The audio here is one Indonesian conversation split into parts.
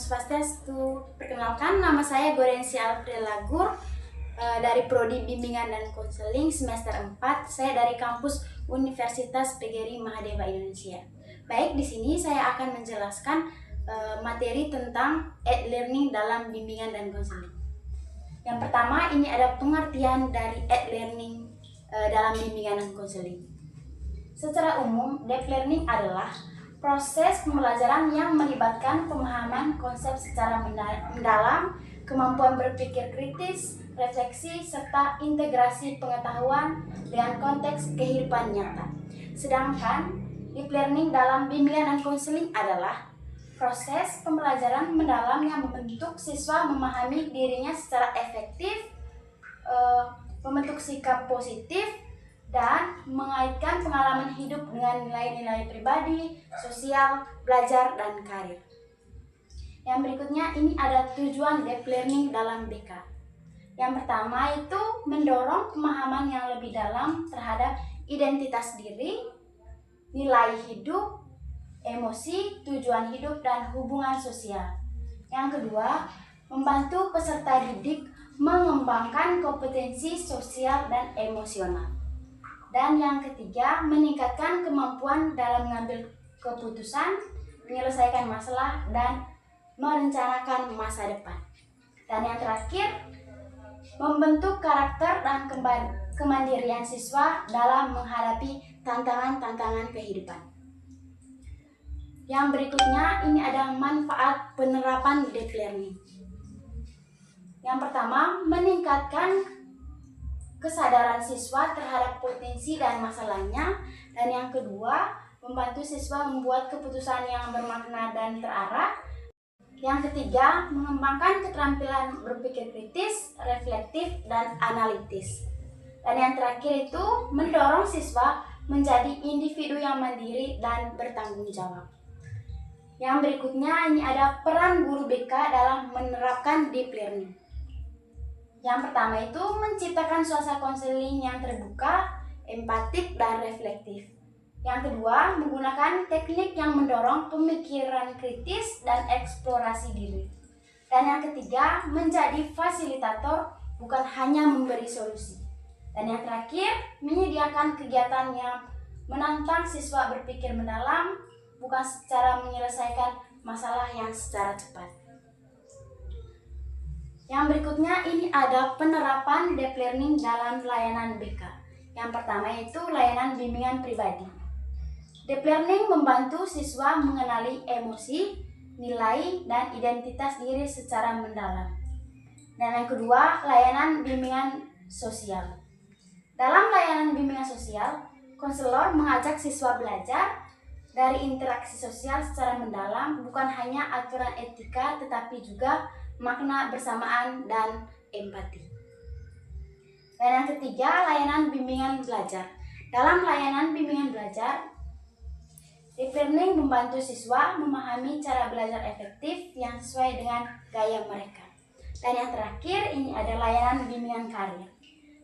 Swastiastu. Perkenalkan, nama saya Gorensia Alfreda Lagur dari Prodi Bimbingan dan Konseling semester 4. Saya dari kampus Universitas PGRI Mahadeva Indonesia. Baik, di sini saya akan menjelaskan materi tentang e-learning dalam bimbingan dan konseling. Yang pertama, ini ada pengertian dari e-learning dalam bimbingan dan konseling. Secara umum, deep learning adalah proses pembelajaran yang melibatkan pemahaman konsep secara mendalam, kemampuan berpikir kritis, refleksi, serta integrasi pengetahuan dengan konteks kehidupan nyata. Sedangkan deep learning dalam bimbingan dan konseling adalah proses pembelajaran mendalam yang membentuk siswa memahami dirinya secara efektif, membentuk sikap positif, dan mengaitkan pengalaman hidup dengan nilai-nilai pribadi, sosial, belajar, dan karir. Yang berikutnya, ini ada tujuan deep learning dalam BK. Yang pertama itu mendorong pemahaman yang lebih dalam terhadap identitas diri, nilai hidup, emosi, tujuan hidup, dan hubungan sosial. Yang kedua, membantu peserta didik mengembangkan kompetensi sosial dan emosional. Dan yang ketiga, meningkatkan kemampuan dalam mengambil keputusan, menyelesaikan masalah, dan merencanakan masa depan. Dan yang terakhir, membentuk karakter dan kemandirian siswa dalam menghadapi tantangan-tantangan kehidupan. Yang berikutnya, ini ada manfaat penerapan deep learning. Yang pertama, meningkatkan kesadaran siswa terhadap potensi dan masalahnya. Dan yang kedua, membantu siswa membuat keputusan yang bermakna dan terarah. Yang ketiga, mengembangkan keterampilan berpikir kritis, reflektif, dan analitis. Dan yang terakhir itu, mendorong siswa menjadi individu yang mandiri dan bertanggung jawab. Yang berikutnya, ini ada peran guru BK dalam menerapkan deep learning. Yang pertama itu menciptakan suasana konseling yang terbuka, empatik, dan reflektif. Yang kedua, menggunakan teknik yang mendorong pemikiran kritis dan eksplorasi diri. Dan yang ketiga, menjadi fasilitator, bukan hanya memberi solusi. Dan yang terakhir, menyediakan kegiatan yang menantang siswa berpikir mendalam, bukan secara menyelesaikan masalah yang secara cepat. Yang berikutnya, ini ada penerapan deep learning dalam layanan BK. Yang pertama itu layanan bimbingan pribadi. Deep learning membantu siswa mengenali emosi, nilai, dan identitas diri secara mendalam. Dan yang kedua, layanan bimbingan sosial. Dalam layanan bimbingan sosial, konselor mengajak siswa belajar dari interaksi sosial secara mendalam, bukan hanya aturan etika, tetapi juga makna bersamaan dan empati. Dan yang ketiga, layanan bimbingan belajar. Dalam layanan bimbingan belajar, deep learning membantu siswa memahami cara belajar efektif yang sesuai dengan gaya mereka. Dan yang terakhir, ini ada layanan bimbingan karir.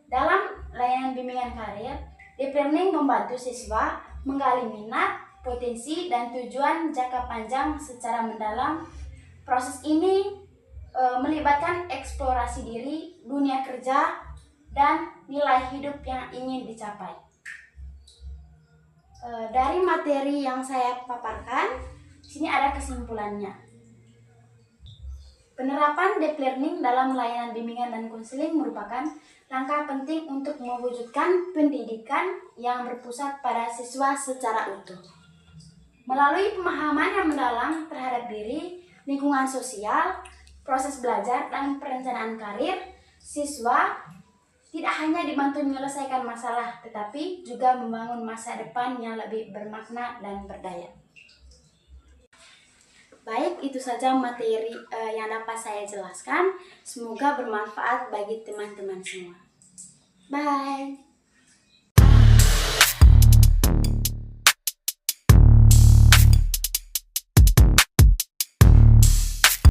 Dalam layanan bimbingan karir, deep learning membantu siswa menggali minat, potensi, dan tujuan jangka panjang secara mendalam. Proses ini melibatkan eksplorasi diri, dunia kerja, dan nilai hidup yang ingin dicapai. Dari materi yang saya paparkan, sini ada kesimpulannya. Penerapan deep learning dalam layanan bimbingan dan konseling merupakan langkah penting untuk mewujudkan pendidikan yang berpusat pada siswa secara utuh. Melalui pemahaman yang mendalam terhadap diri, lingkungan sosial, proses belajar, dan perencanaan karir, siswa tidak hanya dibantu menyelesaikan masalah, tetapi juga membangun masa depan yang lebih bermakna dan berdaya. Baik, itu saja materi yang dapat saya jelaskan. Semoga bermanfaat bagi teman-teman semua. Bye!